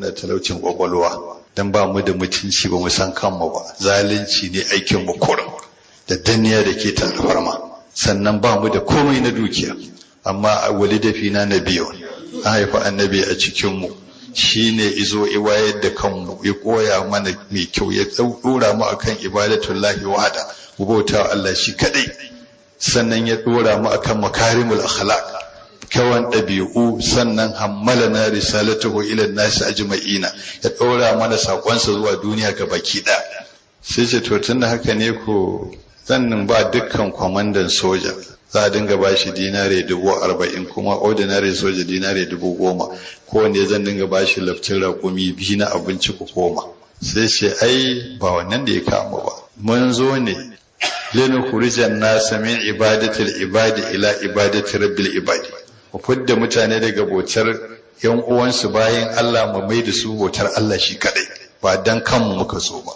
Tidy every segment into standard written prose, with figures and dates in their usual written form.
da talaucin kwakwalwa don ba mu da mutunci ba mu san kanmu ba, zalunci ne aikin mu kurum da danniya da ke alfarma, sannan ba mu da komai na dukiya. Amma walida fina nabiyun, an haifa annabi a cikin mu, shine izo iwayar da kanmu, ya koya mana mai kyau, ya dora mu akan ibadatullahi wahda, mu bauta Allah shi kadai, sannan ya dora mu akan makarimul akhlaq, kyawun ɗabi'u, sannan hammalana risalatuhu ila nasi ajma'ina, ya ɗora mana saƙonsa zuwa duniya ga baki ɗaya. Sai ce to tunda haka ne ko zannin ba dukkan kwamandan soja za a dinga ba shi dinare 40,000, kuma ordinary soja dinare 10,000, kowanne zan dinga ba shi laftin raƙumi 2 na abinci ku koma. Sai ce ai ba wannan da ya kama ba, mun zo ne linukhrijan nasa min ibadatil ibadi ila ibadati rabbil ibadi, mu fidda mutane daga bautar yan uwansu bayan Allah, mu mai da su bautar Allah shi kadai, ba dan kanmu muka so ba.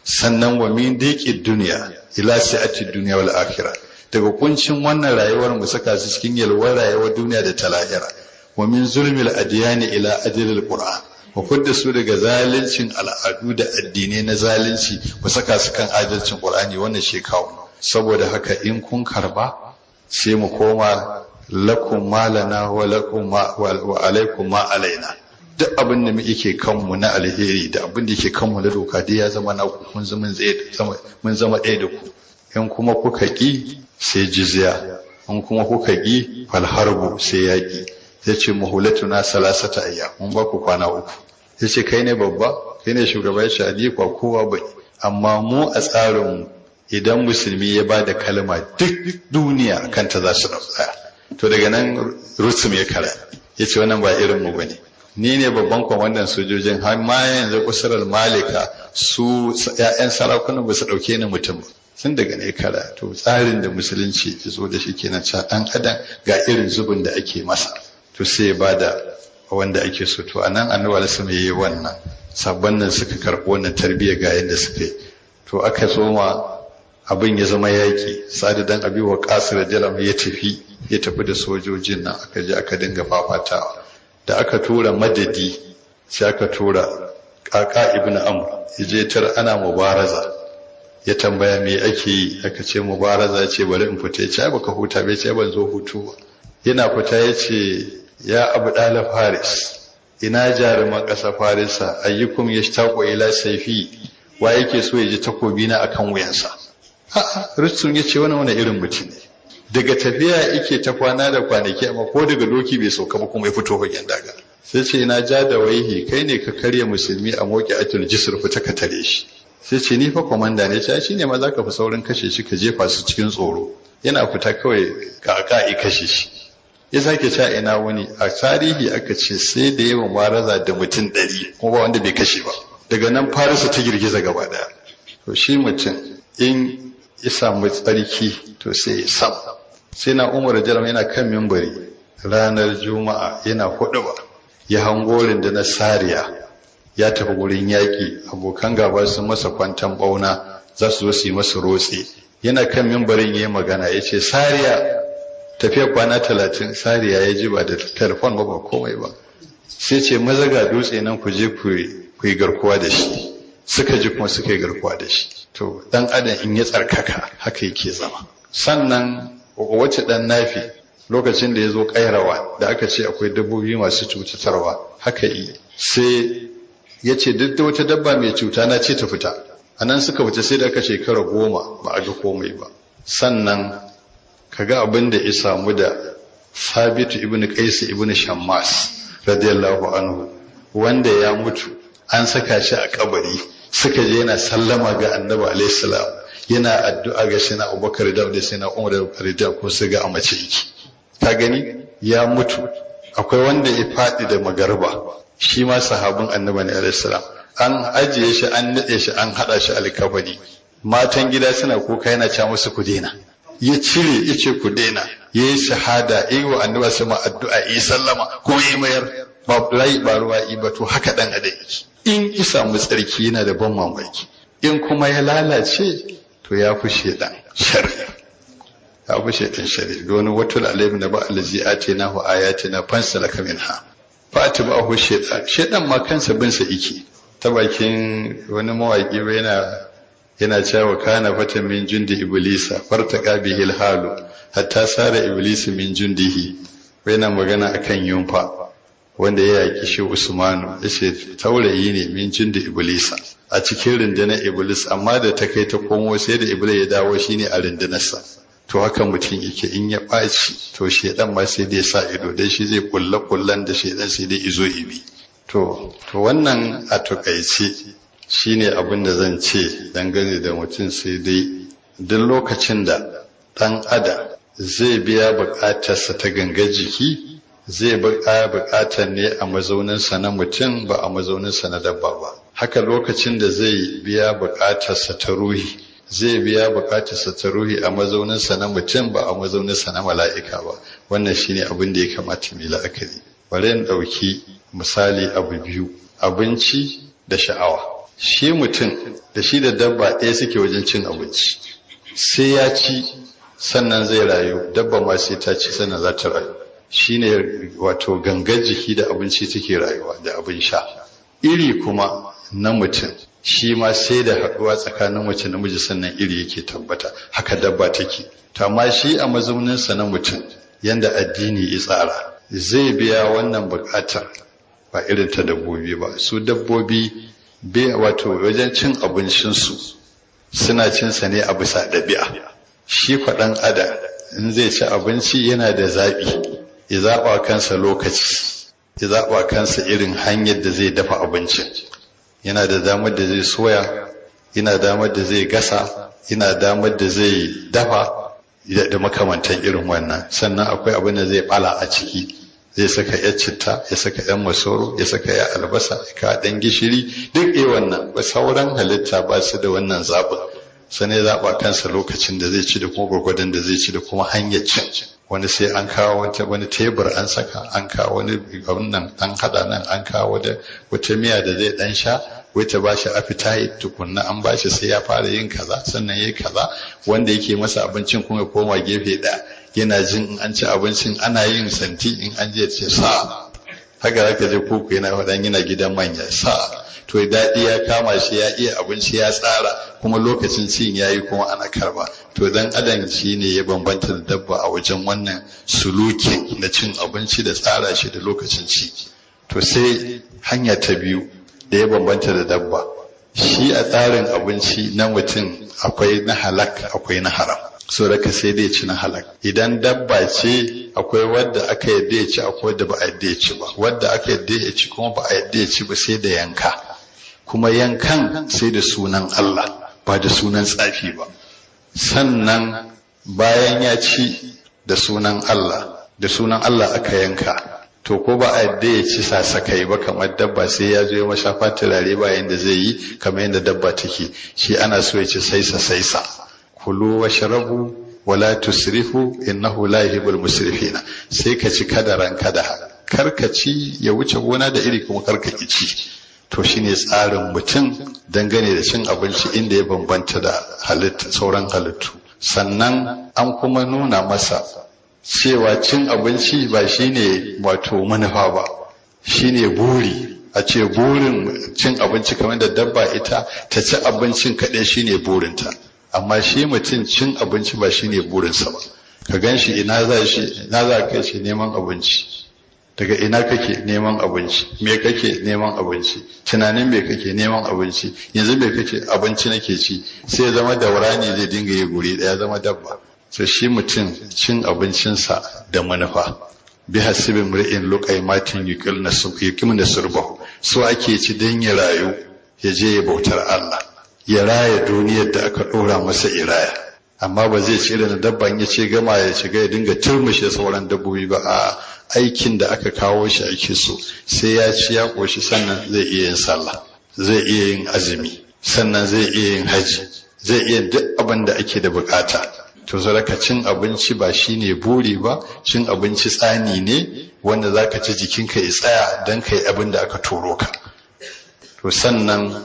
Sannan wa min diqid dunya ila sa'ati dunya wal akhirah, daga kuncin wannan rayuwar mu saka su cikin yalwar rayuwar duniya da ta lahira. Wa min zulmil adyani ila ajlil qur'an, mu fidda su daga zalincin al'adu da addinai na zalunci, mu saka su kan adalcin qur'ani. Wannan shekaru saboda haka in kun karba sai mu koma lakum malana wa lakum wa alaikum ma alaina. Duk abin da muke kanmu na alheri da abin da yake kanmu na doka dai ya zama na ku, mun zama ɗaya da ku. In kuma kuka ƙi sai jizya, in kuma kuka ƙi fal harbu sai yaƙi. Ya ce muhulatuna salasata ayya, mun ba ku kwana 3. Ya ce kai ne babba, kai ne shugaba, ya ce ali kwa kowa bane, amma mu a tsarinmu idan musulmi ya ba da kalma duk duniya kanta za su tsaya. To daga nan rusum ya kara, ya ce wannan ba irinmu ba ne, ni ne babban kwamandan sojojin, har ma yanzu kusurar malika su ‘ya'yan sarakunan ba su ɗauke ni mutum ba. Sun daga ne kara, to tsarin da musulunci ya zo da shi kenan, ca ɗan adam ga irin zubin da ake masa, to sai ya bada wanda ake so. To anan annabi alaihi ya yi wannan, sabon nan suka karɓi wannan tarbiyya ga yadda suka yi. To aka soma abin ya zama yaƙi. Sa'ad dan Abi Waqqas radiyallahu ya tafi da sojojin nan, aka je aka dinga fafatawa. Da aka tura madadi sai aka tura Qaqa ibn Amr, yaje tar ana mubaraza, ya tambaya me ake yi, aka ce mubaraza, ce bari in fita. Ya ce baka huta bai, ce ban zo hutu ba. Yana fita ya ce ya abu ɗala Faris, ina jaruman ƙasa Farisa, ayyukum yashtaqu ila sayfi, wa yake so ya ji takobi na akan wuyansa. Rustum ya ce wani irin mutum ne, daga tafiya yake ta kwana da kwanaki, amma ko daga doki bai sauka ba kuma ya fito fagen daga. Sai ce ina ja da waihi, kai ne ka karya musulmi a moki atul jisr, fita ka tare shi. Sai ce ni fa komanda ne, ce shi ne ma za ka fi saurin kashe shi, ka jefa su cikin tsoro. Yana fita kawai ka kashe shi. Ya sake ca ina wani, a tarihi aka ce sai da yawan maraza da mutum 100 kuma ba wanda bai kashe ba. Daga nan Farisa ta girgiza gaba daya. To shi mutum in ya samu tsarki to sai ya sam. Sai na Umar Jalam yana kan mimbari ranar Juma'a yana huɗuba, ya hango na Sariya ya tafi gurin yaƙi, abokan gaba sun masa kwantan ɓauna za su zo su yi masa rotse. Yana kan mimbarin ya yi magana, ya ce Sariya, tafiya kwana 30. Sariya ya ji ba da telefon ba komai ba. Sai ce maza ga dutse nan ku je ku yi garkuwa da shi. Suka ji kuma suka yi garkuwa da shi. To dan adam in ya tsarkaka haka yake zama. Sannan wace dan nafi lokacin da ya zo kairawa da aka ce akwai dabbobi masu cutatarwa, haka yi sai ya ce duk da wata dabba mai cuta na ce ta fita. A nan suka fita sai da aka shekara 10 ba a ga komai ba. Sannan kaga abin da ya samu da Sabitu ibn Qais ibn Shammas radiyallahu anhu, wanda ya mutu an saka shi a kabari, suka je yana sallama ga annabi alaihi salam, yana addu'a ga shi na Abubakar da sai na Umar da ko su ga amace yake. Ka gani ya mutu. Akwai wanda ya faɗi da magarba, shi ma sahabin annabi ne alaihi salam, an ajiye shi, an nade shi, an hada shi alkabari. Matan gida suna kuka, yana ca musu ku daina. Ya cire ya ce ku daina, yayi shahada, yayi wa annabi sama addu'a, yi sallama ko yi mayar, ba ruwa ba. To haka dan adam yake. In isa mu tsarki yana da ban mamaki, in kuma ya lalace to ya fi shedan sharri, ya fi shedan sharri. Wani watul alayhi na ba allazi atina wa ayatina fansalaka minha, fa'atba'ahu shaytan ma kansa bin sa yake. Ta bakin wani mawaki yana cewa kana fatan min jundi iblisa fartaqa bihi alhalu hatta sara iblisu min jundihi. Yana magana akan yunfa wanda ya yaki shi Usmanu, yace taurayi ne min jundi iblisa a cikin rundunar iblis, amma da ta kai ta komo sai da iblis ya dawo shine a rundunarsa. To haka mutum yake, in ya ɓaci to shedan ma sai dai sa ido, dai shi zai kullan da shedan sai dai izo ibi. To wannan a takaice shine abin da zan ce dangane da mutum, sai dai duk lokacin da ɗan adam zai biya buƙatarsa ta ganga jiki, zai buƙatar ne a mazauninsa na mutum ba a mazauninsa na dabba ba. Haka lokacin da zai biya buƙatarsa ta ruhi, zai biya buƙatarsa ta ruhi a mazauninsa na mutum ba a mazauninsa na mala'ika ba. Wannan shine abin da ya kamata mu yi la'akari. Bari in ɗauki misali abu biyu, abinci da sha'awa. Shi mutum da shi da dabba ɗaya suke wajen cin abinci, sai ya ci sannan zai rayu, dabba ma sai ta ci sannan za ta rayu. Shine wato gangar jiki da abinci take rayuwa da abin sha. Iri kuma na mutum shi ma sai da haɗuwa tsakanin mace namiji sannan iri yake tabbata, haka dabba take. To amma shi a mazauninsa na mutum yanda addini ya tsara, zai biya wannan buƙatar ba irin ta dabbobi ba. Su dabbobi wato wajen cin abincinsu suna cinsa ne a bisa ɗabi'a. Shi faɗan adam in zai ci abinci yana da zaɓi, ya zaɓa kansa lokaci, ya zaɓa kansa irin hanyar da zai dafa abincin. Yana da damar da zai soya, yana damar da zai gasa, yana damar da zai dafa da makamantan irin wannan. Sannan akwai abin da zai bala a ciki, zai saka yan citta, ya saka yan masoro, ya saka yan albasa, ya ka dan gishiri, duk wannan. Ba sauran halitta ba su da wannan zaɓin. Sai ya zaɓa kansa lokacin da zai ci da kuma gwargwadon da zai ci da kuma hanyar cin. Wani sai an kawo wani tebur an saka, an kawo wani nan an haɗa nan, an kawo wata miya da zai ɗan sha, wata ba shi appetite tukunna an ba shi sai ya fara yin kaza sannan yayi kaza. Wanda yake masa abincin kuma ya koma gefe ɗaya yana jin in an ci abincin ana yin santi, in an je ce sa, haka zaka je kuku yana faɗan yana gidan manya sa. To daɗi ya kama shi, ya iya abinci, ya tsara, kuma lokacin cin yayi kuma ana karba. To dan adam shi ne ya bambanta da dabba a wajen wannan sulukin na cin abinci da tsara shi da lokacin ci. To sai hanya ta biyu da ya bambanta da dabba, shi a tsarin abinci na mutum akwai na halak akwai na haram. So daga sai dai ci na halak. Idan dabba ce akwai wadda aka yadda ya ci, akwai wadda ba a yadda ya ci ba. Wadda aka yadda ya ci kuma ba a yadda ya ci ba sai da yanka. Kuma yankan sai da sunan Allah ba da sunan tsafi ba. Sannan bayan ya ci da sunan Allah aka yanka, to ko ba a yadda ya ci sasakai ba kamar dabba, sai ya zo ya mashafa turare bayan da zai yi kamar yadda dabba take. Shi ana so ya ci saisa. Kulu washrabu wala tusrifu innahu la yuhibbul musrifina. Sai ka ci kadaran kada, kar ka ci ya wuce gona da iri, kuma kar ka ci. To shine tsarin mutum dangane da cin abinci, inda ya bambanta da sauran halittu. Sannan an kuma nuna masa cewa cin abinci ba shine wato manufa ba, shine buri. A ce burin cin abinci kamar da dabba ita ta ci abincin kaɗai shine burinta, amma shi mutum cin abinci ba shine burinsa ba. Ka gan shi ina za ka shi neman abinci, daga ina kake neman abinci, me kake neman abinci, tunanin me kake neman abinci, yanzu me kake abinci nake ci, sai ya zama daura ne zai dinga yi guri daya, zama dabba. So shi mutum cin abincinsa da manufa, bi hasibin mri'in luqaymatin yuqimna surbahu. So ake ci dan ya rayu, ya je ya bautar Allah, ya raya duniyar da aka dora masa iraya. Amma ba zai ci irin dabban ya ce gama ya shiga ya dinga turmushe sauran dabbobi ba. A aikin da aka kawo shi ake so, sai ya ci ya koshi sannan zai iya yin sallah, zai iya yin azumi, sannan zai iya yin haji, zai iya duk abin da ake da bukata. To zaraka cin abinci ba shine buri ba, cin abinci tsani ne wanda zaka ci jikinka ya tsaya dan kai abin da aka turo ka. To sannan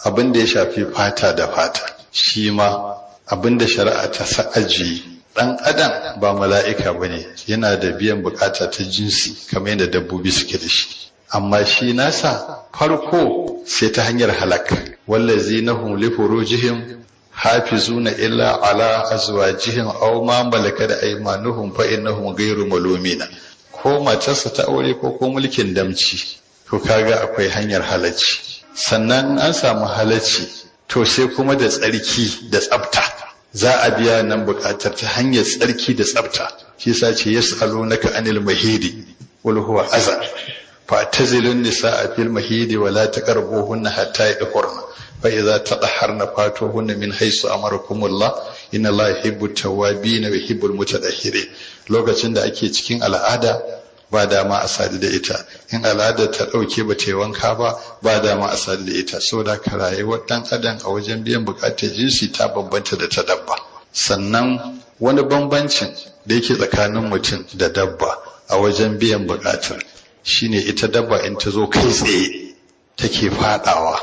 abin da ya shafi fata da fata, shi ma abin da shari'a ta sa'aji. Dan adam ba mala'ika bane, yana da biyan bukata ta jinsi kamar yadda dabbobi suke da shi. amma shi nasa farko sai ta hanyar halak wallazina hum li furujihim hafizuna illa ala azwajihim aw ma malakat aymanuhum fa innahum ghayru malumina, ko matarsa ta aure ko mulkin damci, to kaga akwai hanyar halacci. Sannan an samu halacci to sai kuma da tsarki da tsafta za a biya nan bukatar ta hanyar tsarki da tsafta. shi yasa ce yas'alunaka anil mahidi wal huwa azan fa'tazilun nisaa fil mahidi wa la taqrabuhunna hatta yadhurna fa idza tadahharna fatuhunna min haythu amarakumullah inna allaha yuhibbu at-tawwabin wa yuhibbu al-mutatahhirin. Lokacin da ake cikin al'ada ba dama a sadu da ita, in al'ada ta dauke ba ta wanka ba dama a sadu da ita. Saboda ka rayuwar dan adam a wajen biyan bukatar jinsi ta bambanta da ta dabba. Sannan wani bambancin da yake tsakanin mutum da dabba a wajen biyan bukatar shine ita dabba in ta zo kai tsaye take fadawa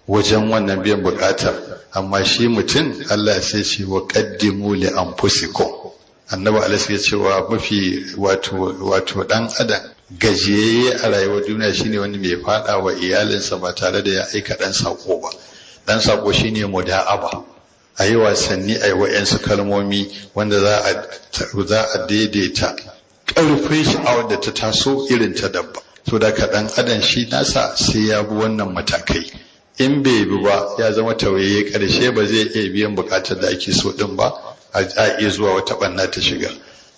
wajen wannan biyan bukatar, amma shi mutum Allah sai ce wa qaddimu li anfusikum. Annabi Allah ya ce wa mafi wato dan adam gajiyayye a rayuwar duniya shine wanda mai fada wa iyalinsa ba tare da ya aika dan sako ba. Dan sako shine muda'aba, a yi wasanni a yi wa'yansu kalmomi wanda za a daidaita ƙarfin sha'awar da ta taso irin ta dabba. So da ka ɗan adam shi nasa sai ya bi wannan matakai, in bai bi ba ya zama tawaye ƙarshe ba zai iya biyan buƙatar da ake so ɗin ba, a iya zuwa wata ɓanna ta shiga.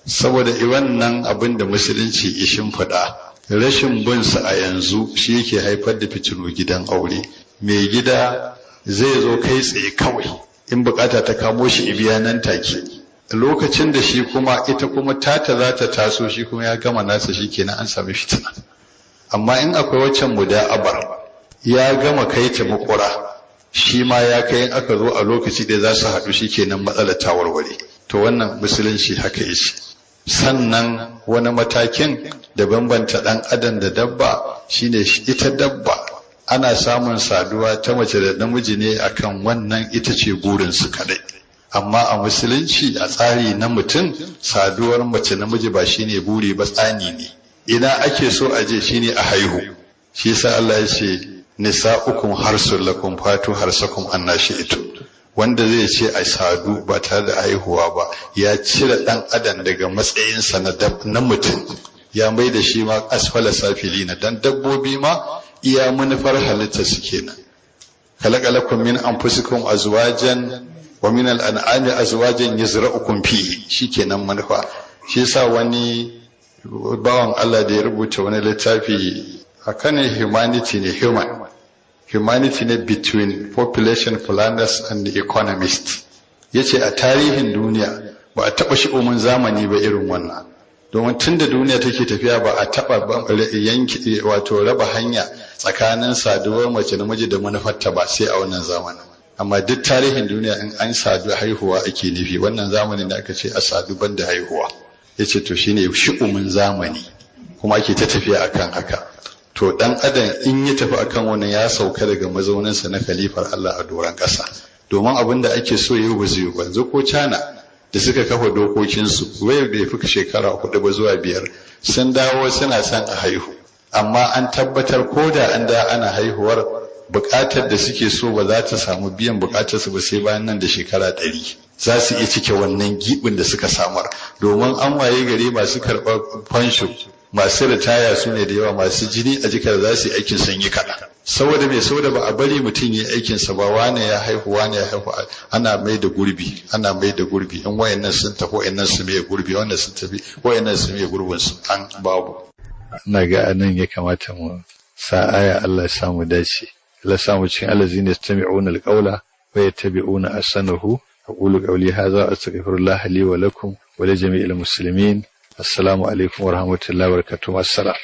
Saboda wannan abin da musulunci ishin faɗa, rashin bin sa a yanzu shi yake haifar da fitinu gidan aure. Mai gida zai zo kai tsaye kawai, in bukata ta kamo shi ibiya nan take, lokacin da shi kuma ita kuma tata za ta taso shi kuma ya gama nasa, shi kenan an sami fitina. Amma in akwai waccan muda'abar ya gama kai ta makura, shi ma ya kai, in aka zo a lokaci da za su haɗu shi kenan matsalar ta warware. To wannan musulunci haka yake. Sannan wani matakin da bambanta ɗan adam da dabba shine ita dabba ana samun saduwa ta mace da namiji ne akan wannan ita ce burinsu kadai, amma a musulunci a tsari na mutum saduwar mace namiji ba shine buri ba, tsani ne. Ina ake so a je shine a haihu. Shi yasa Allah ya ce nisa'ukum harsul lakum fatu harsakum annashi'tu. Wanda zai ce a sadu ba tare da haihuwa ba ya cire dan adam daga matsayinsa na mutum, ya mai da shi ma asfala safilina. Dan dabbobi ma iya manufar halitta su kenan. Khalaqalakum min anfusikum azwajan wa min al'an'ami azwajan yazra'ukum fihi, shikenan manufa. Shi yasa wani bawan Allah da ya rubuta wani littafi akan humanity ne between population planners and the economists. Yace a tarihin duniya ba a taba shi'umin zamani ba irin wannan, domin tun da duniya take tafiya ba a taɓa yanki wato raba hanya tsakanin saduwar mace namiji da manufarta ba sai a wannan zamanin. Amma duk tarihin duniya in an sadu haihuwa ake nufi, wannan zamanin da aka ce a sadu banda haihuwa yace to shine shi'umin zamani, kuma ake ta tafiya akan haka. To dan adam in ya tafi akan wannan ya sauka daga mazauninsa na khalifar Allah a doron ƙasa, domin abin da ake so yau ba zai yi. Yanzu ko China da suka kafa dokokinsu wai bai fi shekara 4 ba zuwa 5 sun dawo suna son a haihu, amma an tabbatar ko da an da ana haihuwar bukatar da suke so ba za ta samu biyan bukatarsu ba sai bayan nan da shekara 100 za su iya cike wannan gibin da suka samar. Domin an waye gari masu karɓar fansho, masu ritaya su ne da yawa, masu jini a jikar za su yi aikin sun yi kaɗan. Saboda mai, saboda ba a bari mutum yi aikinsa ba, wane ya haihu ana mai da gurbi in wayannan sun tafi wayannan su mai gurbi, wanda sun tafi wayannan su mai gurbin su an babu. Ina ga anan ya kamata mu sa aya. Allah ya samu dace, Allah ya samu cikin allazina yastami'una alqawla wa yattabi'una ahsanahu. aqulu qawli hadha astaghfirullah li wa lakum wa li jami'il muslimin. Assalamu alaikum wa rahmatullahi wa barakatuh. Assalam.